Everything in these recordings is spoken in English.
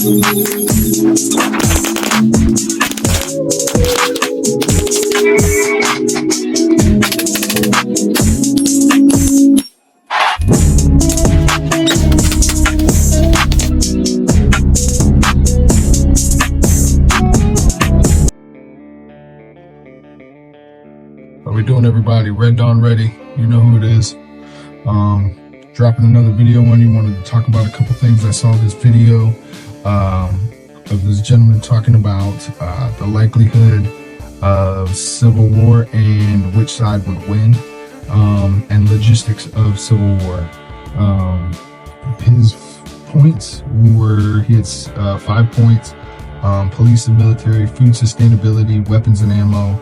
How we doing, everybody? Red Dawn Ready. You know who it is. Dropping another video on you. Wanted to talk about a couple things. I saw this video of this gentleman talking about the likelihood of civil war and which side would win, and logistics of civil war. His points were, he had 5 points: police and military, food sustainability, weapons and ammo,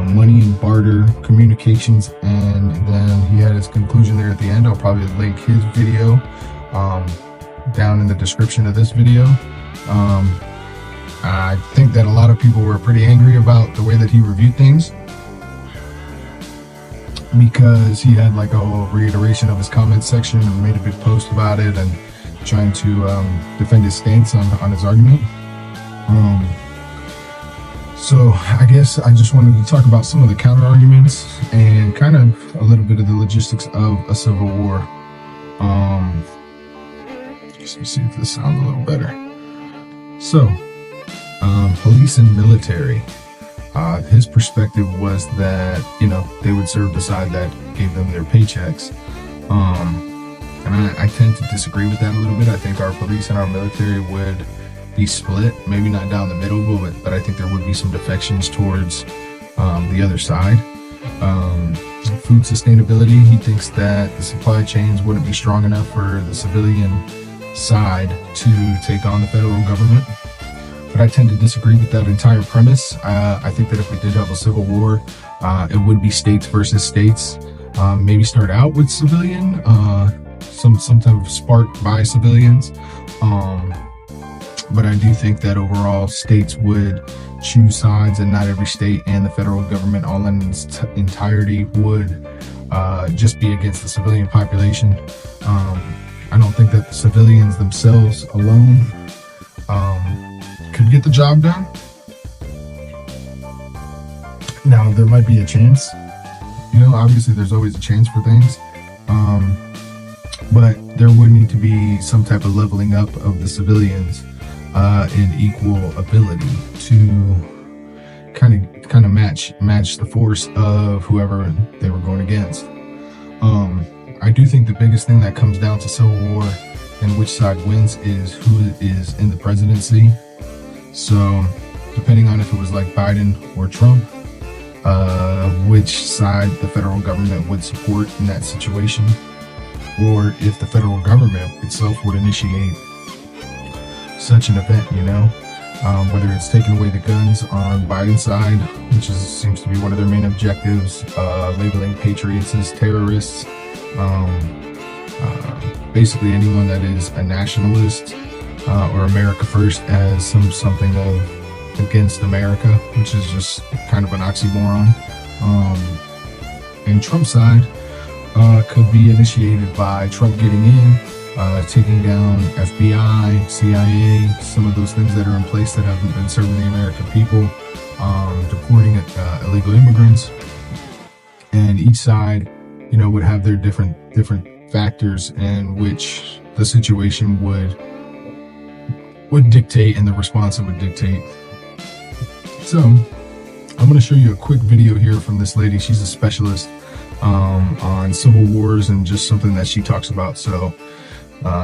money and barter, communications, and then he had his conclusion there at the end. I'll probably link his video down in the description of this video. I think that a lot of people were pretty angry about the way that he reviewed things, because he had like a whole reiteration of his comment section and made a big post about it and trying to defend his stance on his argument. So I guess I just wanted to talk about some of the counter arguments and kind of a little bit of the logistics of a civil war. Let me see if this sounds a little better. So, police and military. His perspective was that, you know, they would serve the side that gave them their paychecks. And I tend to disagree with that a little bit. I think our police and our military would be split, maybe not down the middle, but I think there would be some defections towards the other side. Food sustainability, he thinks that the supply chains wouldn't be strong enough for the civilian side to take on the federal government. But I tend to disagree with that entire premise. I think that if we did have a civil war, it would be states versus states. Maybe start out with civilian, some type of sparked by civilians. But I do think that overall states would choose sides, and not every state and the federal government all in its entirety would just be against the civilian population. I don't think that the civilians themselves alone could get the job done. Now, there might be a chance. You know, obviously there's always a chance for things. But there would need to be some type of leveling up of the civilians in equal ability to kind of match the force of whoever they were going against. I do think the biggest thing that comes down to civil war and which side wins is who is in the presidency. So depending on if it was like Biden or Trump, which side the federal government would support in that situation, or if the federal government itself would initiate such an event, you know, whether it's taking away the guns on Biden's side, which seems to be one of their main objectives, labeling patriots as terrorists, basically anyone that is a nationalist or America first as something of against America, which is just kind of an oxymoron. And Trump's side could be initiated by Trump getting in, taking down FBI, CIA, some of those things that are in place that haven't been serving the American people, deporting illegal immigrants, and each side, you know, would have their different factors in which the situation would dictate and the response it would dictate. So I'm going to show you a quick video here from this lady. She's a specialist on civil wars and just something that she talks about. So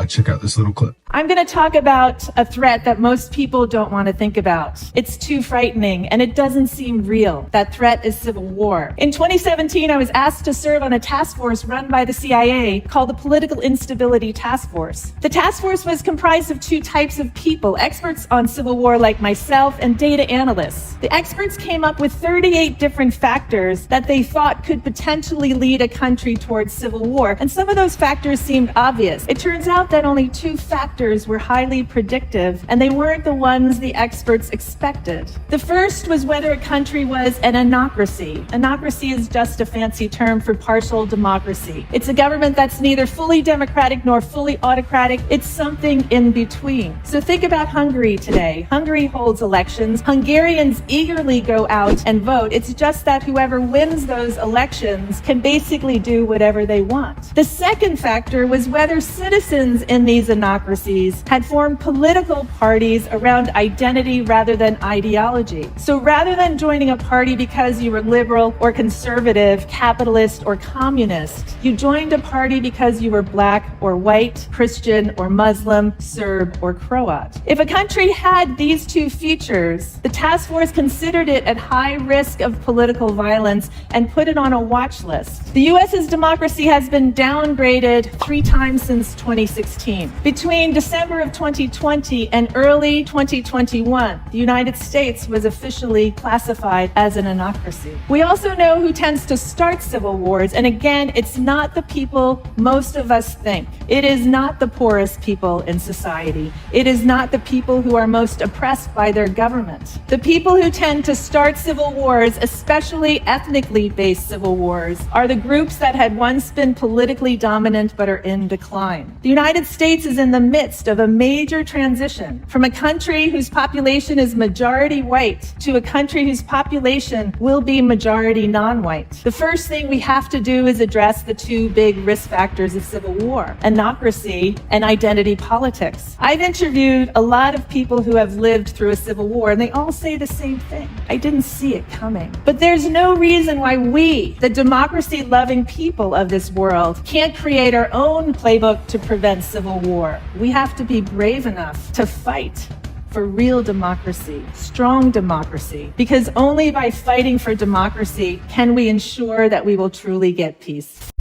check out this little clip. I'm going to talk about a threat that most people don't want to think about. It's too frightening, and it doesn't seem real. That threat is civil war. In 2017, I was asked to serve on a task force run by the CIA called the Political Instability Task Force. The task force was comprised of two types of people: experts on civil war like myself and data analysts. The experts came up with 38 different factors that they thought could potentially lead a country towards civil war, and some of those factors seemed obvious. It turns out that only two factors factors were highly predictive, and they weren't the ones the experts expected. The first was whether a country was an anocracy. Anocracy is just a fancy term for partial democracy. It's a government that's neither fully democratic nor fully autocratic. It's something in between. So think about Hungary today. Hungary holds elections. Hungarians eagerly go out and vote. It's just that whoever wins those elections can basically do whatever they want. The second factor was whether citizens in these anocracies had formed political parties around identity rather than ideology. So rather than joining a party because you were liberal or conservative, capitalist or communist, you joined a party because you were black or white, Christian or Muslim, Serb or Croat. If a country had these two features, the task force considered it at high risk of political violence and put it on a watch list. The U.S.'s democracy has been downgraded 3 times since 2016. Between December of 2020 and early 2021, the United States was officially classified as an anocracy. We also know who tends to start civil wars, and again, it's not the people most of us think. It is not the poorest people in society. It is not the people who are most oppressed by their government. The people who tend to start civil wars, especially ethnically based civil wars, are the groups that had once been politically dominant but are in decline. The United States is in the midst of a major transition from a country whose population is majority white to a country whose population will be majority non-white. The first thing we have to do is address the 2 big risk factors of civil war: anocracy and identity politics. I've interviewed a lot of people who have lived through a civil war, and they all say the same thing. I didn't see it coming. But there's no reason why we, the democracy-loving people of this world, can't create our own playbook to prevent civil war. We have to be brave enough to fight for real democracy, strong democracy, because only by fighting for democracy can we ensure that we will truly get peace.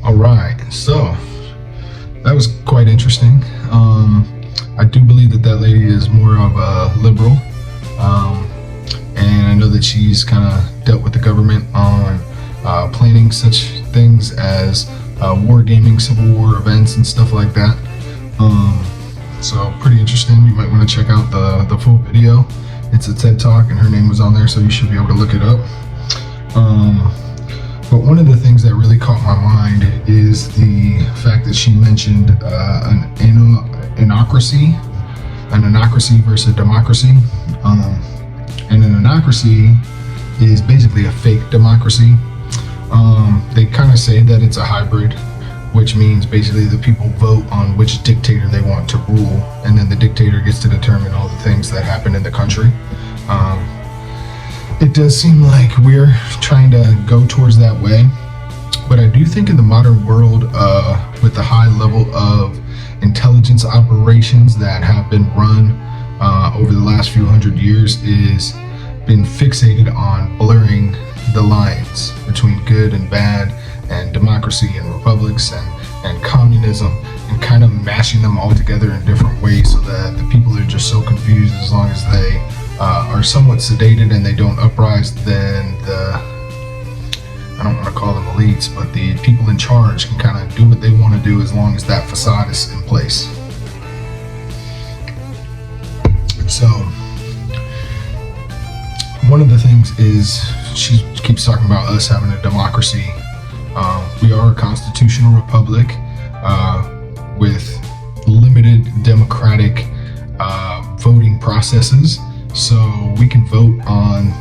All right, so that was quite interesting. I do believe that lady is more of a liberal, and I know that she's kind of dealt with the government on planning such things as wargaming, civil war events and stuff like that. So pretty interesting. You might want to check out the full video. It's a TED Talk and her name was on there, so you should be able to look it up. But one of the things that really caught my mind is the fact that she mentioned an anocracy versus a democracy. And an anocracy is basically a fake democracy. They kind of say that it's a hybrid, which means basically the people vote on which dictator they want to rule, and then the dictator gets to determine all the things that happen in the country. It does seem like we're trying to go towards that way, but I do think in the modern world, with the high level of intelligence operations that have been run over the last few hundred years, is been fixated on blurring the lines between good and bad, and democracy and republics and communism, and kind of mashing them all together in different ways so that the people are just so confused. As long as they are somewhat sedated and they don't uprise, then I don't want to call them elites, but the people in charge can kind of do what they want to do as long as that facade is in place. So one of the things is she keeps talking about us having a democracy. We are a constitutional republic with limited democratic voting processes. So we can vote on,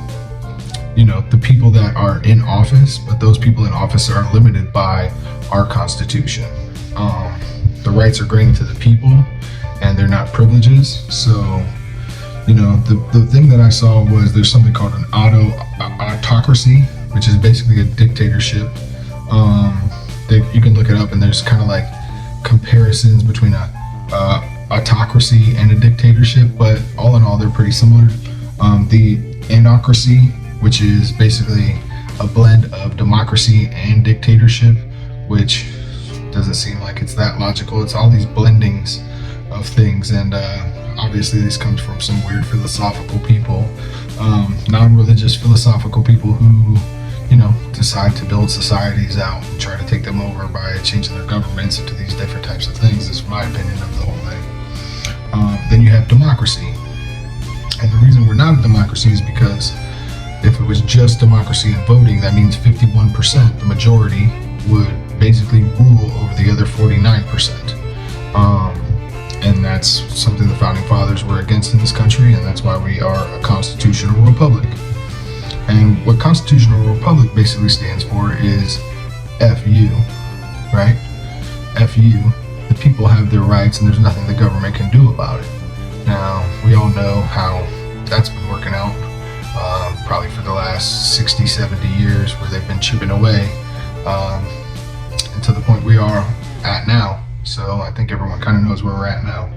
the people that are in office, but those people in office are limited by our Constitution. The rights are granted to the people, and they're not privileges. So, the thing that I saw was there's something called an autocracy, which is basically a dictatorship. You can look it up, and there's kind of like comparisons between a autocracy and a dictatorship, but all in all, they're pretty similar. The Anocracy, which is basically a blend of democracy and dictatorship, which doesn't seem like it's that logical. It's all these blendings of things, and obviously this comes from some weird philosophical people, non-religious philosophical people who, decide to build societies out and try to take them over by changing their governments into these different types of things, is my opinion of the whole thing. Then you have democracy. And the reason we're not a democracy is because if it was just democracy and voting, that means 51%, the majority, would basically rule over the other 49%. And that's something the founding fathers were against in this country, and that's why we are a constitutional republic. And what constitutional republic basically stands for is FU, right? FU, the people have their rights and there's nothing the government can do about it. Now, we all know how that's been working out, probably for the last 60, 70 years, where they've been chipping away, and to the point we are at now. So I think everyone kind of knows where we're at now.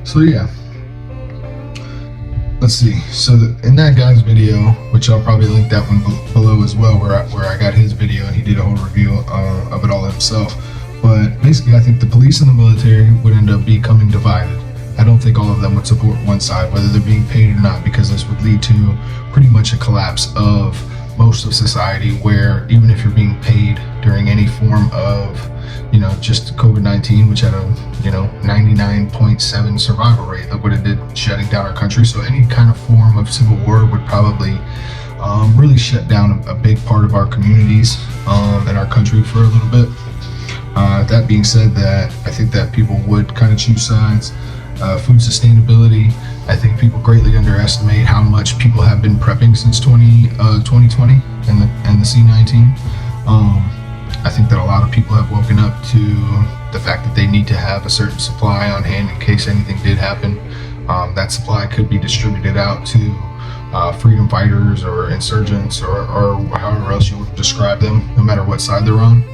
So yeah, let's see. So in that guy's video, which I'll probably link that one below as well, where I got his video and he did a whole review of it all himself. But basically, I think the police and the military would end up becoming divided. I don't think all of them would support one side, whether they're being paid or not, because this would lead to pretty much a collapse of most of society, where even if you're being paid during any form of, just COVID-19, which had a, 99.7 survival rate, look what it did shutting down our country. So any kind of form of civil war would probably really shut down a big part of our communities and our country for a little bit. That being said, that I think that people would kind of choose sides. Food sustainability, I think people greatly underestimate how much people have been prepping since 2020 and the C-19. I think that a lot of people have woken up to the fact that they need to have a certain supply on hand in case anything did happen. That supply could be distributed out to freedom fighters or insurgents or however else you would describe them, no matter what side they're on.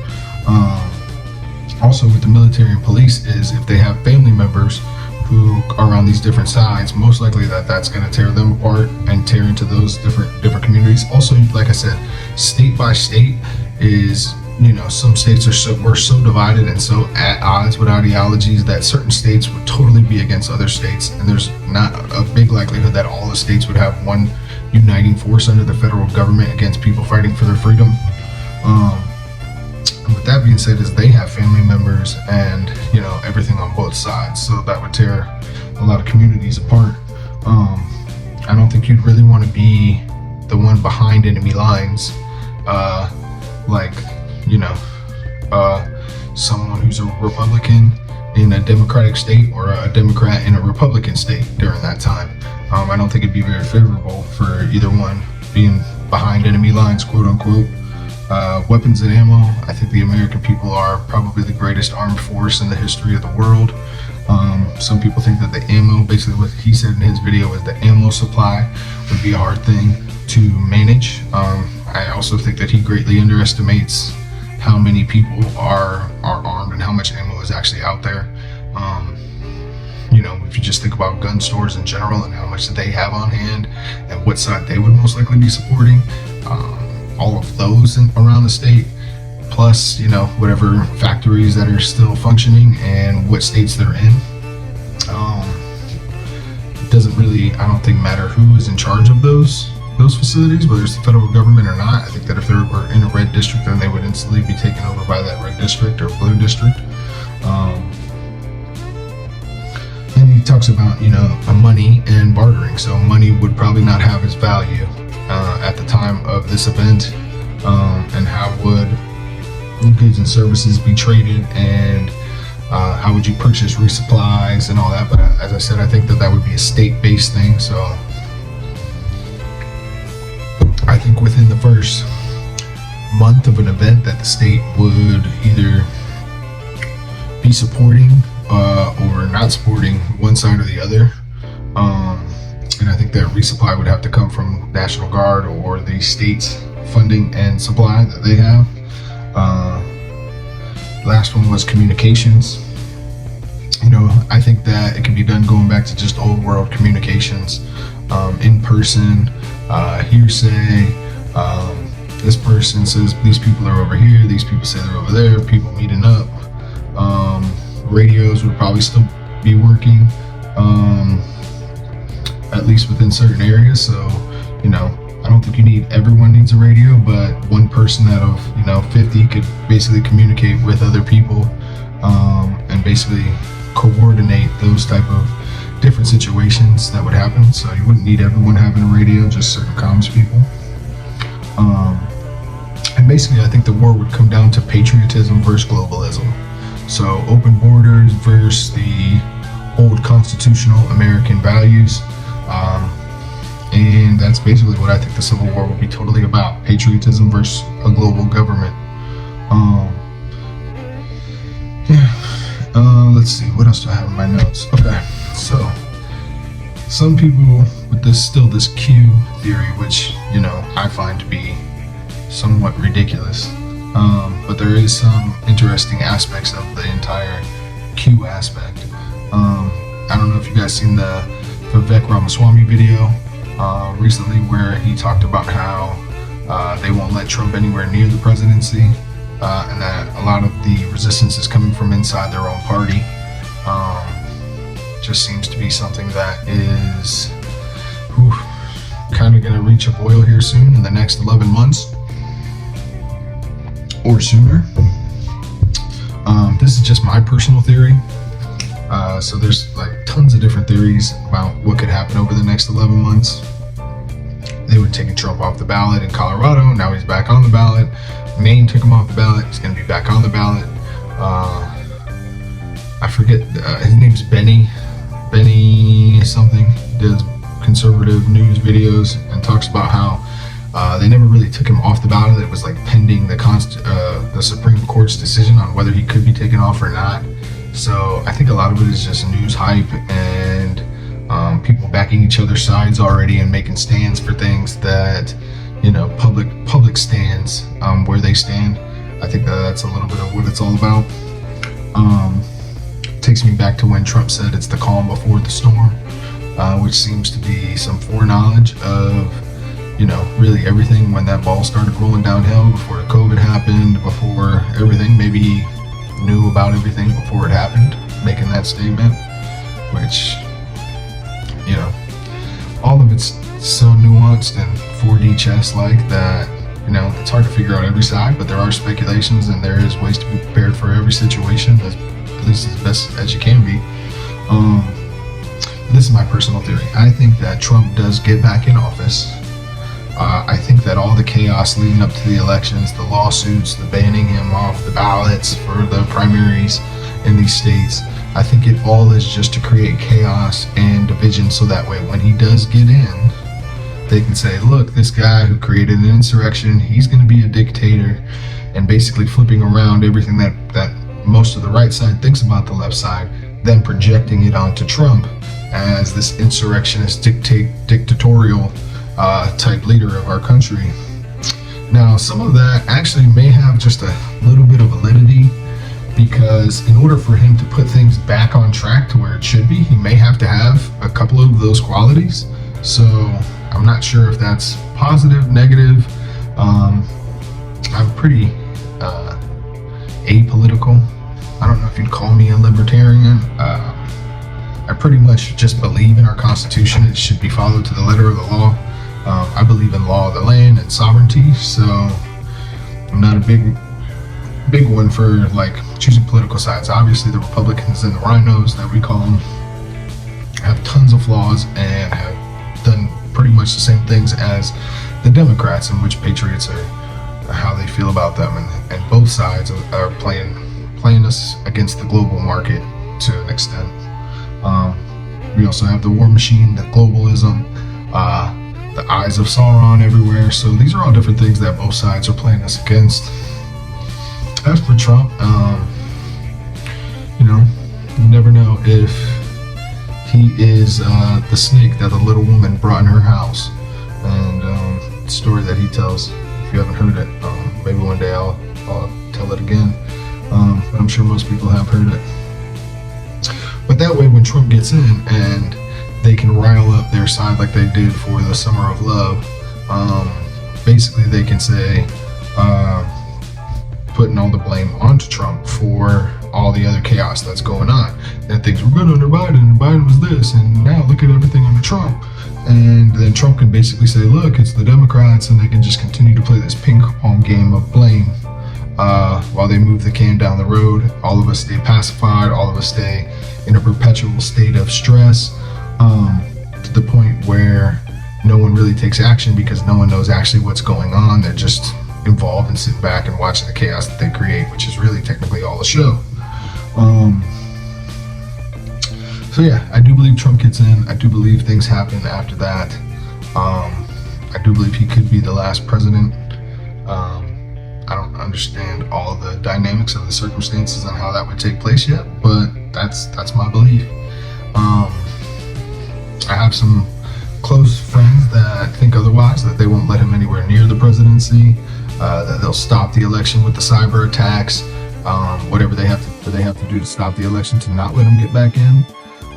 Also with the military and police is if they have family members who are on these different sides, most likely that's going to tear them apart and tear into those different communities. Also, like I said, state by state is, some states we're so divided and so at odds with ideologies that certain states would totally be against other states, and there's not a big likelihood that all the states would have one uniting force under the federal government against people fighting for their freedom. And with that being said, is they have family members and everything on both sides, so that would tear a lot of communities apart. I don't think you'd really want to be the one behind enemy lines, someone who's a Republican in a Democratic state or a Democrat in a Republican state during that time. I don't think it'd be very favorable for either one being behind enemy lines, quote unquote. Weapons and ammo, I think the American people are probably the greatest armed force in the history of the world. Some people think that the ammo, basically what he said in his video, is the ammo supply would be a hard thing to manage. I also think that he greatly underestimates how many people are armed and how much ammo is actually out there. If you just think about gun stores in general and how much they have on hand and what side they would most likely be supporting, all of those around the state, plus whatever factories that are still functioning and what states they're in. It doesn't really, I don't think, matter who is in charge of those facilities, whether it's the federal government or not. I think that if they were in a red district, then they would instantly be taken over by that red district or blue district. And he talks about money and bartering. So money would probably not have its value at the time of this event, and how would goods and services be traded, and how would you purchase resupplies and all that. But as I said, I think that would be a state-based thing. So I think within the first month of an event that the state would either be supporting or not supporting one side or the other. And I think that resupply would have to come from National Guard or the state's funding and supply that they have. Last one was communications. I think that it can be done going back to just old world communications, in person, hearsay. This person says these people are over here, these people say they're over there, people meeting up. Radios would probably still be working, at least within certain areas. So, I don't think everyone needs a radio, but one person out of 50 could basically communicate with other people, and basically coordinate those type of different situations that would happen. So you wouldn't need everyone having a radio, just certain comms people. And basically, I think the war would come down to patriotism versus globalism. So open borders versus the old constitutional American values. And that's basically what I think the Civil War would be totally about. Patriotism versus a global government. Let's see, what else do I have in my notes? Okay, so some people with this Q theory, which, I find to be somewhat ridiculous. But there is some interesting aspects of the entire Q aspect. I don't know if you guys seen the Vivek Ramaswamy video recently, where he talked about how they won't let Trump anywhere near the presidency, and that a lot of the resistance is coming from inside their own party. Just seems to be something that is kind of going to reach a boil here soon, in the next 11 months or sooner. This is just my personal theory. So there's like tons of different theories about what could happen over the next 11 months. They were taking Trump off the ballot in Colorado. Now he's back on the ballot. Maine took him off the ballot. He's going to be back on the ballot. I forget, his name's Benny something. He does conservative news videos and talks about how they never really took him off the ballot. It was like pending the Supreme Court's decision on whether he could be taken off or not. So I think a lot of it is just news hype and people backing each other's sides already and making stands for things that, public stands, where they stand. I think that's a little bit of what it's all about. Takes me back to when Trump said it's the calm before the storm, which seems to be some foreknowledge of, really everything when that ball started rolling downhill, before COVID happened, before everything. Maybe he knew about everything before it happened, making that statement, which, all of it's so nuanced and 4D chess-like that, it's hard to figure out every side, but there are speculations and there is ways to be prepared for every situation, at least as best as you can be. This is my personal theory. I think that Trump does get back in office. I think that all the chaos leading up to the elections, the lawsuits, the banning him off the ballots for the primaries in these states, I think it all is just to create chaos and division, so that way when he does get in, they can say, look, this guy who created an insurrection, he's going to be a dictator, and basically flipping around everything that most of the right side thinks about the left side, then projecting it onto Trump as this insurrectionist, dictatorial type leader of our country. Now, some of that actually may have just a little bit of validity, because in order for him to put things back on track to where it should be, he may have to have a couple of those qualities. So I'm not sure if that's positive, negative. I'm pretty apolitical. I don't know if you'd call me a libertarian. I pretty much just believe in our Constitution. It should be followed to the letter of the law. I believe in law of the land and sovereignty, so I'm not a big one for like choosing political sides. Obviously, the Republicans and the rhinos that we call them have tons of flaws and have done pretty much the same things as the Democrats, in which patriots are how they feel about them, and both sides are playing us against the global market to an extent. We also have the war machine, the globalism, the eyes of Sauron everywhere. So these are all different things that both sides are playing us against. As for Trump, you never know if he is the snake that the little woman brought in her house. And the story that he tells, if you haven't heard it, maybe one day I'll tell it again. But I'm sure most people have heard it. But that way, when Trump gets in and they can rile up their side like they did for the Summer of Love, basically they can say, putting all the blame onto Trump for all the other chaos that's going on. And things were good under Biden, and Biden was this, and now look at everything under Trump. And then Trump can basically say, look, it's the Democrats, and they can just continue to play this ping pong game of blame while they move the can down the road. All of us stay pacified, all of us stay in a perpetual state of stress, to the point where no one really takes action because no one knows actually what's going on. They're just involved and sitting back and watching the chaos that they create, which is really technically all a show. So yeah, I do believe Trump gets in. I do believe things happen after that. I do believe he could be the last president. I don't understand all the dynamics of the circumstances and how that would take place yet, but that's my belief. I have some close friends that think otherwise, that they won't let him anywhere near the presidency, that they'll stop the election with the cyber attacks, whatever they have to do to stop the election to not let him get back in.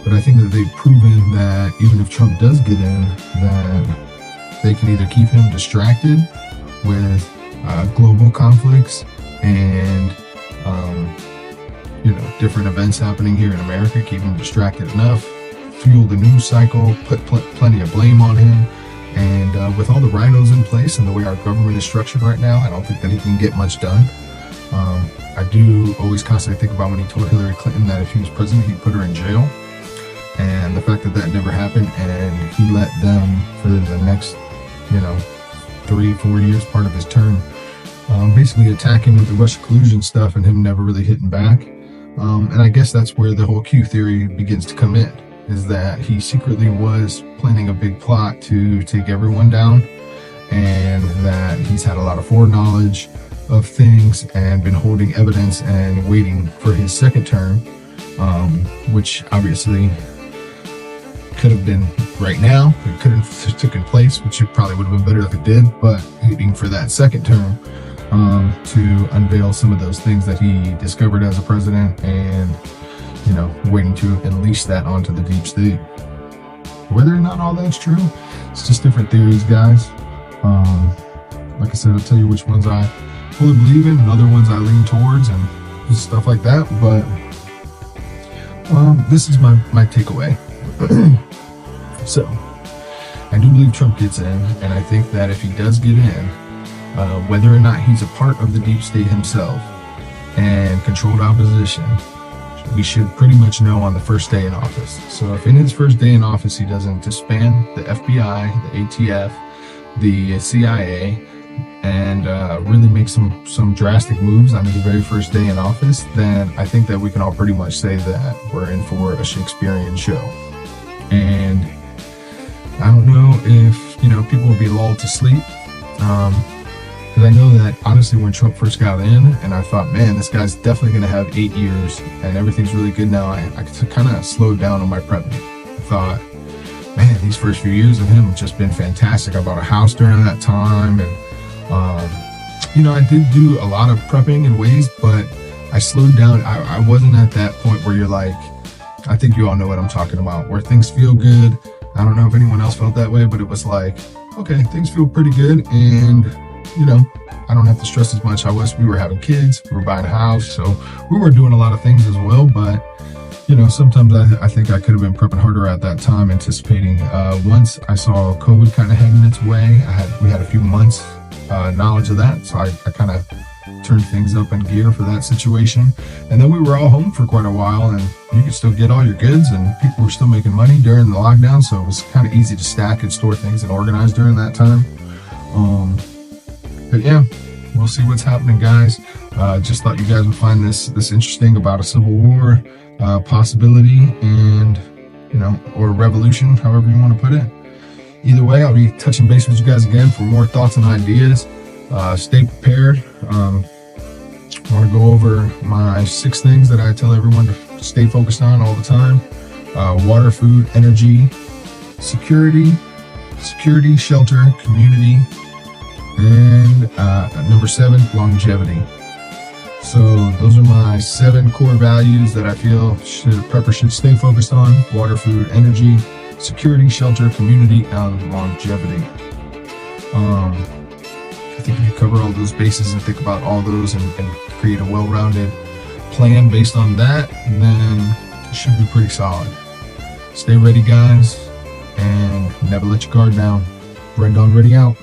But I think that they've proven that even if Trump does get in, that they can either keep him distracted with global conflicts and different events happening here in America, keep him distracted enough, fuel the news cycle, put plenty of blame on him. And with all the rhinos in place and the way our government is structured right now, I don't think that he can get much done. I do always constantly think about when he told Hillary Clinton that if he was president, he'd put her in jail. And the fact that that never happened, and he let them for the next, 3-4 years, part of his term, basically attack him with the Russia collusion stuff and him never really hitting back. And I guess that's where the whole Q theory begins to come in, is that he secretly was planning a big plot to take everyone down, and that he's had a lot of foreknowledge of things and been holding evidence and waiting for his second term, which obviously could have been right now. It could have taken place, which it probably would have been better if it did, but waiting for that second term to unveil some of those things that he discovered as a president, and waiting to unleash that onto the deep state. Whether or not all that's true, it's just different theories, guys. Like I said, I'll tell you which ones I fully believe in and other ones I lean towards and just stuff like that. But this is my takeaway. So I do believe Trump gets in, and I think that if he does get in, whether or not he's a part of the deep state himself and controlled opposition, we should pretty much know on the first day in office. So if in his first day in office he doesn't disband the FBI, the ATF, the CIA, and really make some drastic moves on his very first day in office, then I think that we can all pretty much say that we're in for a Shakespearean show. And I don't know if people will be lulled to sleep, because I know that honestly when Trump first got in, and I thought, man, this guy's definitely going to have 8 years and everything's really good now, I kind of slowed down on my prepping. I thought, man, these first few years of him have just been fantastic. I bought a house during that time, and I did do a lot of prepping in ways, but I slowed down. I wasn't at that point where you're like, I think you all know what I'm talking about, where things feel good. I don't know if anyone else felt that way, but it was like, okay, things feel pretty good, and I don't have to stress as much. We were having kids, we were buying a house, so we were doing a lot of things as well. But sometimes I think I could have been prepping harder at that time, anticipating. Once I saw COVID kind of heading its way, we had a few months knowledge of that, so I kind of turned things up in gear for that situation. And then we were all home for quite a while, and you could still get all your goods, and people were still making money during the lockdown, so it was kind of easy to stack and store things and organize during that time. But yeah, we'll see what's happening, guys. Just thought you guys would find this interesting about a civil war possibility, and or revolution, however you want to put it. Either way, I'll be touching base with you guys again for more thoughts and ideas. Stay prepared. I want to go over my 6 things that I tell everyone to stay focused on all the time. Water, food, energy, security, shelter, community, and number 7, longevity. So those are my 7 core values that I feel prepper should stay focused on: water, food, energy, security, shelter, community, and longevity. I think if you cover all those bases and think about all those and create a well-rounded plan based on that, then it should be pretty solid. Stay ready, guys, and never let your guard down. Red Dawn ready out.